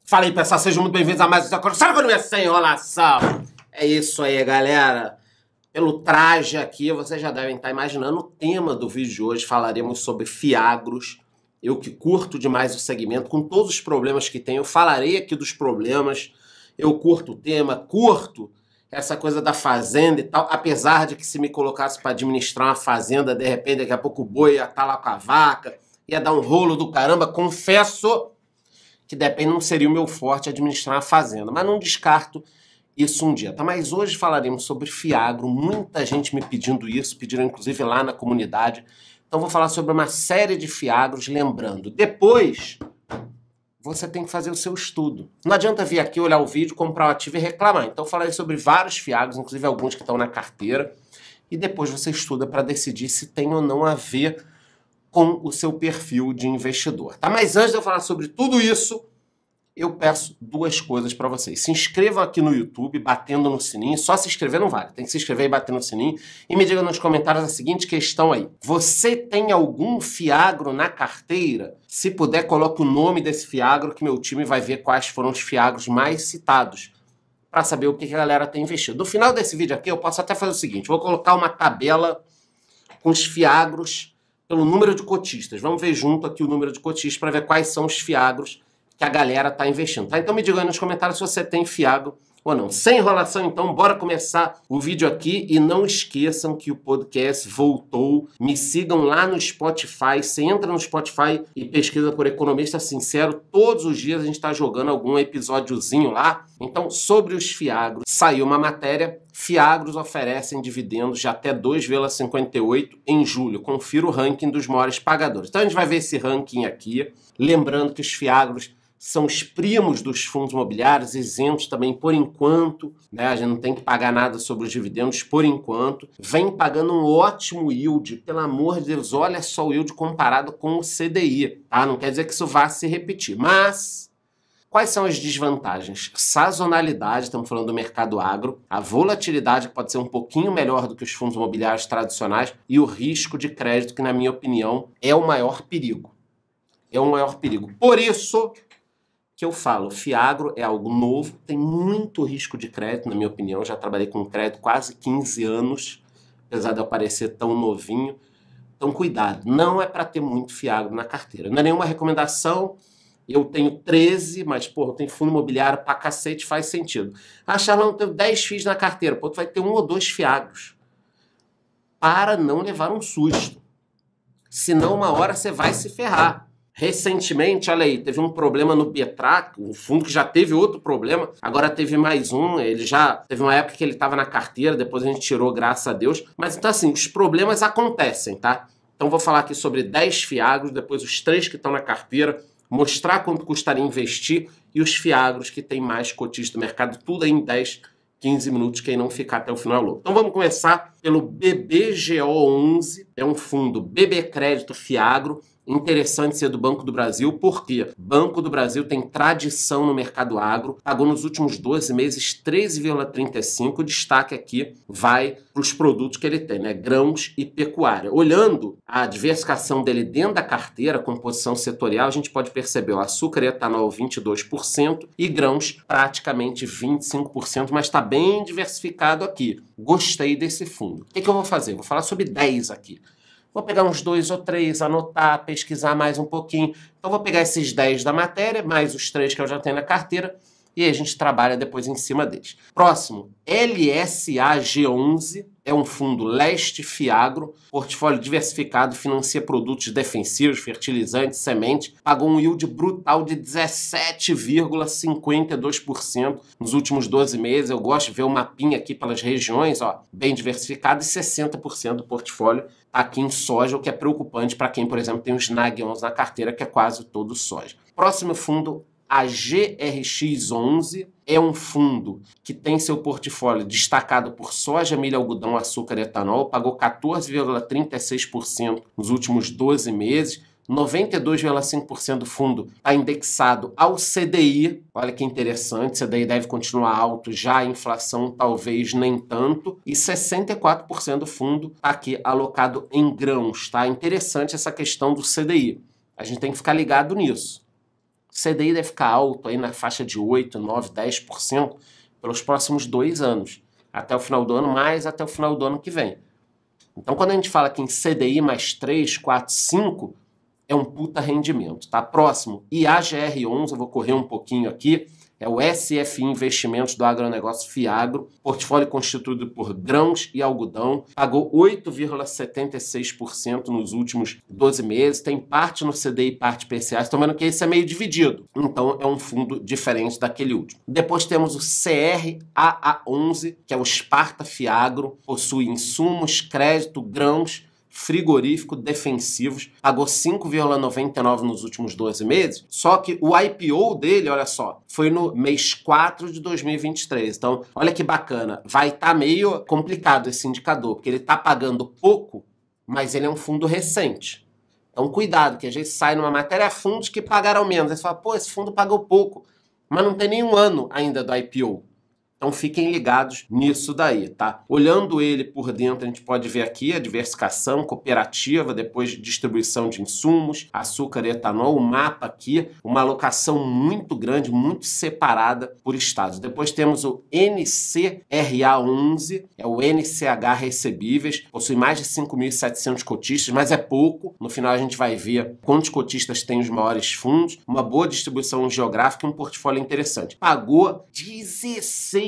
Fala aí, pessoal, sejam muito bem-vindos a mais um Sabe quando é sem enrolação? É isso aí, galera. Pelo traje aqui, vocês já devem estar imaginando o tema do vídeo de hoje. Falaremos sobre fiagros. Eu que curto demais o segmento, com todos os problemas que tem, eu falarei aqui dos problemas. Eu curto o tema, curto essa coisa da fazenda e tal, apesar de que se me colocasse para administrar uma fazenda, de repente, daqui a pouco o boi ia estar lá com a vaca, ia dar um rolo do caramba, confesso que depende, não seria o meu forte administrar a fazenda, mas não descarto isso um dia, tá? Mas hoje falaremos sobre fiagro, muita gente me pedindo isso, pediram inclusive lá na comunidade, então vou falar sobre uma série de fiagros, lembrando, depois você tem que fazer o seu estudo. Não adianta vir aqui, olhar o vídeo, comprar o ativo e reclamar, então eu falarei sobre vários fiagros, inclusive alguns que estão na carteira, e depois você estuda para decidir se tem ou não a ver com o seu perfil de investidor, tá? Mas antes de eu falar sobre tudo isso, eu peço duas coisas para vocês. Se inscrevam aqui no YouTube, batendo no sininho. Só se inscrever não vale, tem que se inscrever e bater no sininho. E me diga nos comentários a seguinte questão aí. Você tem algum fiagro na carteira? Se puder, coloque o nome desse fiagro que meu time vai ver quais foram os fiagros mais citados, para saber o que a galera tem investido. No final desse vídeo aqui, eu posso até fazer o seguinte, vou colocar uma tabela com os fiagros pelo número de cotistas. Vamos ver junto aqui o número de cotistas para ver quais são os fiagros que a galera está investindo, tá? Então me diga aí nos comentários se você tem fiagro ou não. Sem enrolação, então, bora começar o vídeo aqui e não esqueçam que o podcast voltou. Me sigam lá no Spotify. Você entra no Spotify e pesquisa por Economista Sincero. Todos os dias a gente está jogando algum episódiozinho lá. Então, sobre os fiagros, saiu uma matéria. Fiagros oferecem dividendos de até 2,58 em julho. Confira o ranking dos maiores pagadores. Então a gente vai ver esse ranking aqui. Lembrando que os fiagros são os primos dos fundos imobiliários, isentos também por enquanto, né? A gente não tem que pagar nada sobre os dividendos por enquanto. Vem pagando um ótimo yield, pelo amor de Deus, olha só o yield comparado com o CDI, tá? Não quer dizer que isso vá se repetir, mas quais são as desvantagens? Sazonalidade, estamos falando do mercado agro, a volatilidade que pode ser um pouquinho melhor do que os fundos imobiliários tradicionais e o risco de crédito que, na minha opinião, é o maior perigo. É o maior perigo. Por isso que eu falo, fiagro é algo novo, tem muito risco de crédito, na minha opinião. Eu já trabalhei com crédito quase 15 anos, apesar de eu parecer tão novinho. Então, cuidado, não é para ter muito fiagro na carteira. Não é nenhuma recomendação. Eu tenho 13, mas, porra, eu tenho fundo imobiliário pra cacete, faz sentido. Ah, Charlão, eu tenho 10 FIIs na carteira. Pô, tu vai ter 1 ou 2 fiagros. Para não levar um susto. Senão, uma hora você vai se ferrar. Recentemente, olha aí, teve um problema no Betrac, um fundo que já teve outro problema, agora teve mais um, ele já teve uma época que ele estava na carteira, depois a gente tirou, graças a Deus. Mas então assim, os problemas acontecem, tá? Então vou falar aqui sobre 10 fiagros, depois os 3 que estão na carteira, mostrar quanto custaria investir e os fiagros que tem mais cotistas do mercado, tudo aí em 10, 15 minutos, quem não ficar até o final louco. Então vamos começar pelo BBGO11, é um fundo BB Crédito Fiagro, interessante ser do Banco do Brasil, porque Banco do Brasil tem tradição no mercado agro, pagou nos últimos 12 meses 13,35, o destaque aqui vai para os produtos que ele tem, né? Grãos e pecuária. Olhando a diversificação dele dentro da carteira, composição setorial, a gente pode perceber o açúcar e etanol 22% e grãos praticamente 25%, mas está bem diversificado aqui. Gostei desse fundo. O que eu vou fazer? Vou falar sobre 10 aqui. Vou pegar uns 2 ou 3, anotar, pesquisar mais um pouquinho. Então vou pegar esses 10 da matéria, mais os 3 que eu já tenho na carteira, e aí a gente trabalha depois em cima deles. Próximo, LSAG11, é um fundo leste fiagro, portfólio diversificado, financia produtos defensivos, fertilizantes, semente, pagou um yield brutal de 17,52% nos últimos 12 meses. Eu gosto de ver o mapinha aqui pelas regiões, ó, bem diversificado, e 60% do portfólio aqui em soja, o que é preocupante para quem, por exemplo, tem os NAG11 na carteira, que é quase todo soja. Próximo fundo, a GRX11, é um fundo que tem seu portfólio destacado por soja, milho, algodão, açúcar e etanol, pagou 14,36% nos últimos 12 meses, 92,5% do fundo está indexado ao CDI. Olha que interessante, o CDI deve continuar alto, já a inflação talvez nem tanto. E 64% do fundo está aqui alocado em grãos, tá? Interessante essa questão do CDI. A gente tem que ficar ligado nisso. CDI deve ficar alto aí na faixa de 8, 9, 10% pelos próximos 2 anos. Até o final do ano, mais até o final do ano que vem. Então, quando a gente fala que em CDI mais 3, 4, 5, é um puta rendimento, tá? Próximo, IAGR11, eu vou correr um pouquinho aqui, é o SFI Investimentos do Agronegócio Fiagro, portfólio constituído por grãos e algodão, pagou 8,76% nos últimos 12 meses, tem parte no CDI e parte PCA, estão vendo que esse é meio dividido, então é um fundo diferente daquele último. Depois temos o CRAA11, que é o Sparta Fiagro, possui insumos, crédito, grãos, frigorífico, defensivos, pagou 5,99 nos últimos 12 meses, só que o IPO dele, olha só, foi no mês 4 de 2023. Então, olha que bacana, vai estar meio complicado esse indicador, porque ele está pagando pouco, mas ele é um fundo recente. Então, cuidado, que às vezes sai numa matéria fundos que pagaram menos. Aí você fala, pô, esse fundo pagou pouco, mas não tem nenhum ano ainda do IPO. Então fiquem ligados nisso daí, tá? Olhando ele por dentro, a gente pode ver aqui a diversificação cooperativa, depois distribuição de insumos, açúcar e etanol, o mapa aqui, uma alocação muito grande, muito separada por estados. Depois temos o NCRA11, é o NCH recebíveis, possui mais de 5.700 cotistas, mas é pouco. No final a gente vai ver quantos cotistas tem os maiores fundos, uma boa distribuição geográfica e um portfólio interessante. Pagou 16,18%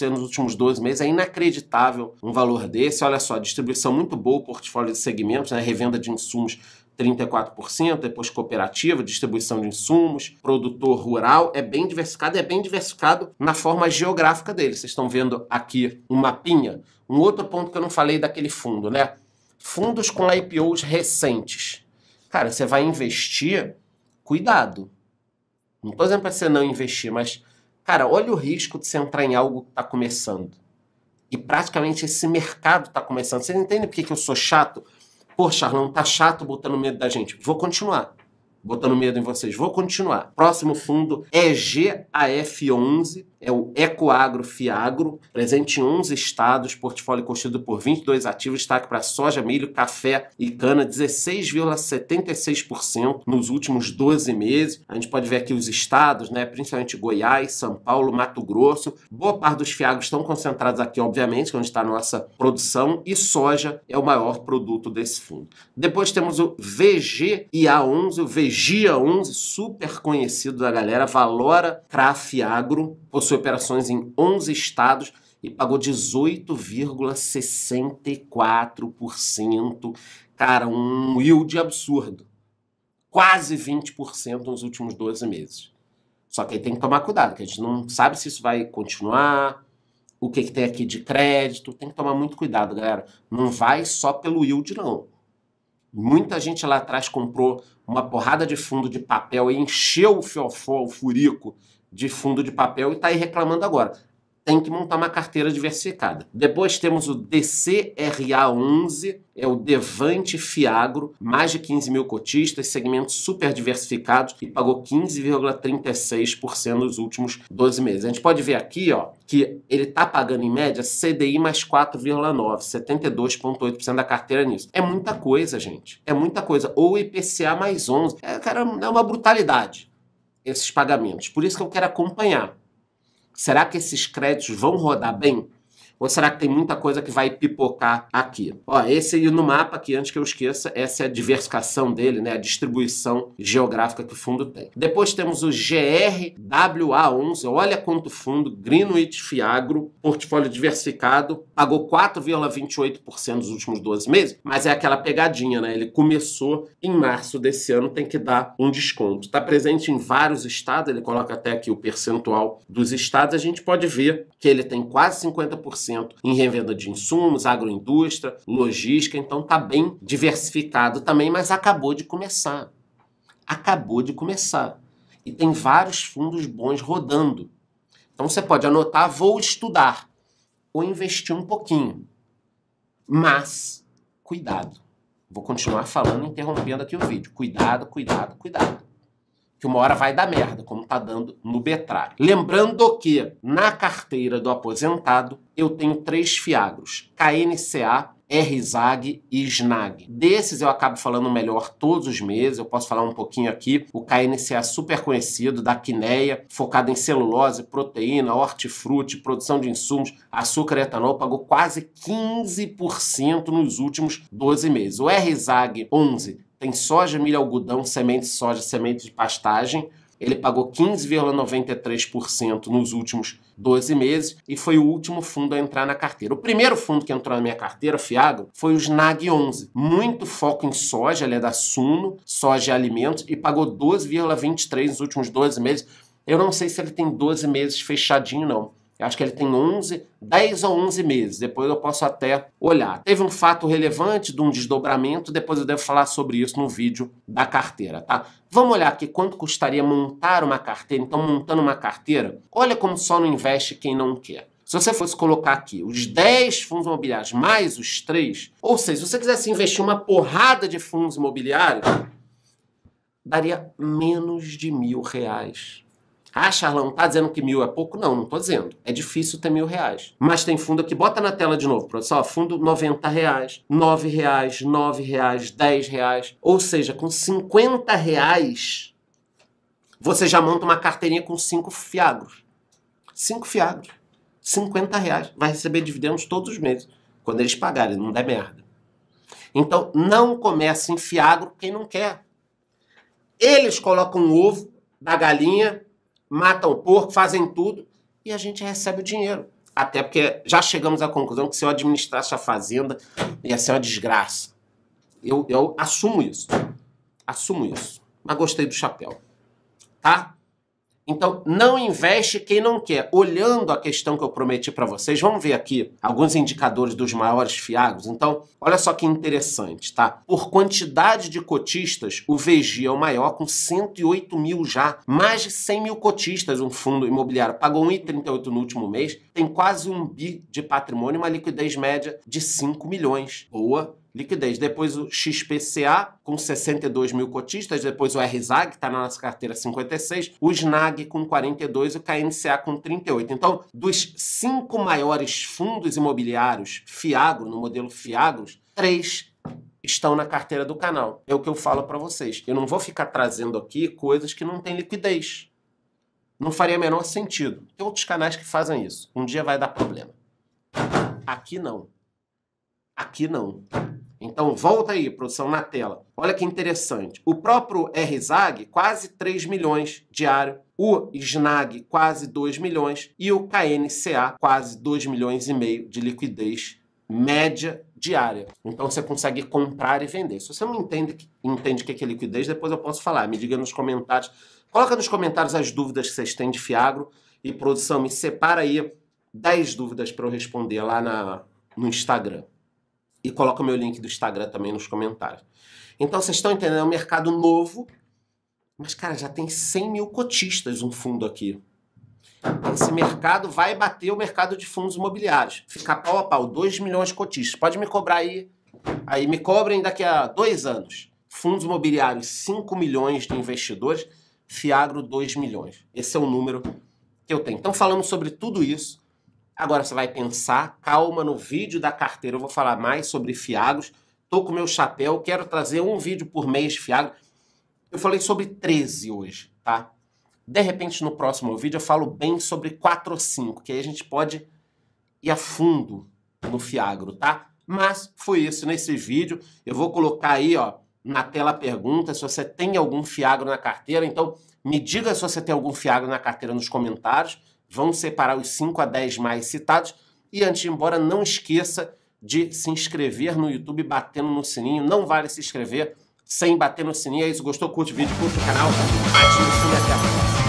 nos últimos 12 meses, é inacreditável um valor desse. Olha só, distribuição muito boa, portfólio de segmentos, né? Revenda de insumos 34%, depois cooperativa, distribuição de insumos, produtor rural, é bem diversificado, e é bem diversificado na forma geográfica dele. Vocês estão vendo aqui um mapinha. Um outro ponto que eu não falei daquele fundo, né? Fundos com IPOs recentes. Cara, você vai investir, cuidado. Não estou dizendo para você não investir, mas cara, olha o risco de você entrar em algo que está começando. E praticamente esse mercado está começando. Vocês entendem por que eu sou chato? Pô, Charlão, tá chato botando medo da gente. Vou continuar botando medo em vocês. Vou continuar. Próximo fundo é EGAF11, é o Ecoagro Fiagro, presente em 11 estados, portfólio constituído por 22 ativos, destaque para soja, milho, café e cana, 16,76% nos últimos 12 meses. A gente pode ver aqui os estados, né, principalmente Goiás, São Paulo, Mato Grosso. Boa parte dos fiagros estão concentrados aqui, obviamente, onde está a nossa produção, e soja é o maior produto desse fundo. Depois temos o VGIA11, o VGIA11, super conhecido da galera, Valora Fiagro, possui operações em 11 estados e pagou 18,64%. Cara, um yield absurdo. Quase 20% nos últimos 12 meses. Só que aí tem que tomar cuidado, que a gente não sabe se isso vai continuar, o que tem aqui de crédito. Tem que tomar muito cuidado, galera. Não vai só pelo yield, não. Muita gente lá atrás comprou uma porrada de fundo de papel e encheu o fiofó, o furico de fundo de papel e está aí reclamando agora. Tem que montar uma carteira diversificada. Depois temos o DCRA11, é o Devante Fiagro, mais de 15 mil cotistas, segmentos super diversificados e pagou 15,36% nos últimos 12 meses. A gente pode ver aqui, ó, que ele está pagando em média CDI mais 4,9%, 72,8% da carteira nisso. É muita coisa, gente. É muita coisa. Ou IPCA mais 11%. Cara, é uma brutalidade esses pagamentos. Por isso que eu quero acompanhar. Será que esses créditos vão rodar bem? Ou será que tem muita coisa que vai pipocar aqui? Ó, esse aí no mapa aqui, antes que eu esqueça, essa é a diversificação dele, né? A distribuição geográfica que o fundo tem. Depois temos o GRWA11, olha quanto fundo, Greenwich Fiagro, portfólio diversificado, pagou 4,28% nos últimos 12 meses, mas é aquela pegadinha, né? Ele começou em março desse ano, tem que dar um desconto. Está presente em vários estados, ele coloca até aqui o percentual dos estados, a gente pode ver que ele tem quase 50% em revenda de insumos, agroindústria, logística, então está bem diversificado também, mas acabou de começar. Acabou de começar. E tem vários fundos bons rodando. Então você pode anotar, vou estudar, ou investir um pouquinho. Mas, cuidado. Vou continuar falando, interrompendo aqui o vídeo. Cuidado, cuidado, cuidado. Que uma hora vai dar merda, como tá dando no Betrar. Lembrando que na carteira do aposentado eu tenho 3 fiagros. KNCA, RZAG e SNAG. Desses eu acabo falando melhor todos os meses, eu posso falar um pouquinho aqui. O KNCA é super conhecido, da quineia, focado em celulose, proteína, hortifruti, produção de insumos, açúcar e etanol, pagou quase 15% nos últimos 12 meses. O RZAG 11 tem soja, milho, algodão, semente de soja, semente de pastagem. Ele pagou 15,93% nos últimos 12 meses e foi o último fundo a entrar na carteira. O primeiro fundo que entrou na minha carteira, Fiagro, foi o SNAG 11. Muito foco em soja, ele é da Suno, soja e alimentos, e pagou 12,23% nos últimos 12 meses. Eu não sei se ele tem 12 meses fechadinho, não. Eu acho que ele tem 10 ou 11 meses, depois eu posso até olhar. Teve um fato relevante de um desdobramento, depois eu devo falar sobre isso no vídeo da carteira, tá? Vamos olhar aqui quanto custaria montar uma carteira. Então, montando uma carteira, olha como só não investe quem não quer. Se você fosse colocar aqui os 10 fundos imobiliários mais os 3, ou seja, se você quisesse investir uma porrada de fundos imobiliários, daria menos de R$1.000. Ah, Charlão, tá dizendo que 1.000 é pouco? Não, não tô dizendo. É difícil ter R$1.000. Mas tem fundo aqui, bota na tela de novo, produção, ó, fundo R$90, R$9, R$9, R$10. Ou seja, com R$50, você já monta uma carteirinha com 5 fiagros. 5 fiagros. R$50. Vai receber dividendos todos os meses. Quando eles pagarem, não der merda. Então, não comece em fiagro quem não quer. Eles colocam o ovo da galinha, matam o porco, fazem tudo e a gente recebe o dinheiro. Até porque já chegamos à conclusão que se eu administrasse a fazenda ia ser uma desgraça. Eu assumo isso. Assumo isso. Mas gostei do chapéu. Tá? Então, não investe quem não quer. Olhando a questão que eu prometi para vocês, vamos ver aqui alguns indicadores dos maiores fiagros. Então, olha só que interessante, tá? Por quantidade de cotistas, o VG é o maior, com 108 mil já. Mais de 100 mil cotistas, um fundo imobiliário. Pagou 1,38 no último mês, tem quase 1 bi de patrimônio, uma liquidez média de 5 milhões. Boa liquidez. Depois o XPCA com 62 mil cotistas, depois o RZAG, que está na nossa carteira, 56, o SNAG com 42 e o KNCA com 38. Então, dos 5 maiores fundos imobiliários Fiagro, no modelo Fiagros, 3 estão na carteira do canal. É o que eu falo para vocês. Eu não vou ficar trazendo aqui coisas que não têm liquidez. Não faria o menor sentido. Tem outros canais que fazem isso. Um dia vai dar problema. Aqui não. Aqui não. Então, volta aí, produção, na tela. Olha que interessante. O próprio RZAG, quase 3 milhões diário. O SNAG, quase 2 milhões. E o KNCA, quase 2 milhões e meio de liquidez média diária. Então, você consegue comprar e vender. Se você não entende o que é liquidez, depois eu posso falar. Me diga nos comentários. Coloca nos comentários as dúvidas que vocês têm de Fiagro. E, produção, me separa aí 10 dúvidas para eu responder lá no Instagram. E coloca o meu link do Instagram também nos comentários. Então, vocês estão entendendo? É um mercado novo. Mas, cara, já tem 100 mil cotistas um fundo aqui. Esse mercado vai bater o mercado de fundos imobiliários. Ficar pau a pau, 2 milhões de cotistas. Pode me cobrar aí. Aí me cobrem daqui a 2 anos. Fundos imobiliários, 5 milhões de investidores. Fiagro, 2 milhões. Esse é o número que eu tenho. Então, falamos sobre tudo isso. Agora você vai pensar, calma, no vídeo da carteira eu vou falar mais sobre Fiagros. Tô com o meu chapéu, quero trazer um vídeo por mês de Fiagro. Eu falei sobre 13 hoje, tá? De repente, no próximo vídeo eu falo bem sobre 4 ou 5, que aí a gente pode ir a fundo no Fiagro, tá? Mas foi isso nesse vídeo. Eu vou colocar aí, ó, na tela a pergunta se você tem algum Fiagro na carteira. Então, me diga se você tem algum Fiagro na carteira nos comentários. Vamos separar os 5 a 10 mais citados. E antes de ir embora, não esqueça de se inscrever no YouTube batendo no sininho. Não vale se inscrever sem bater no sininho. É isso, gostou? Curte o vídeo, curte o canal. Ative o sininho e até a próxima.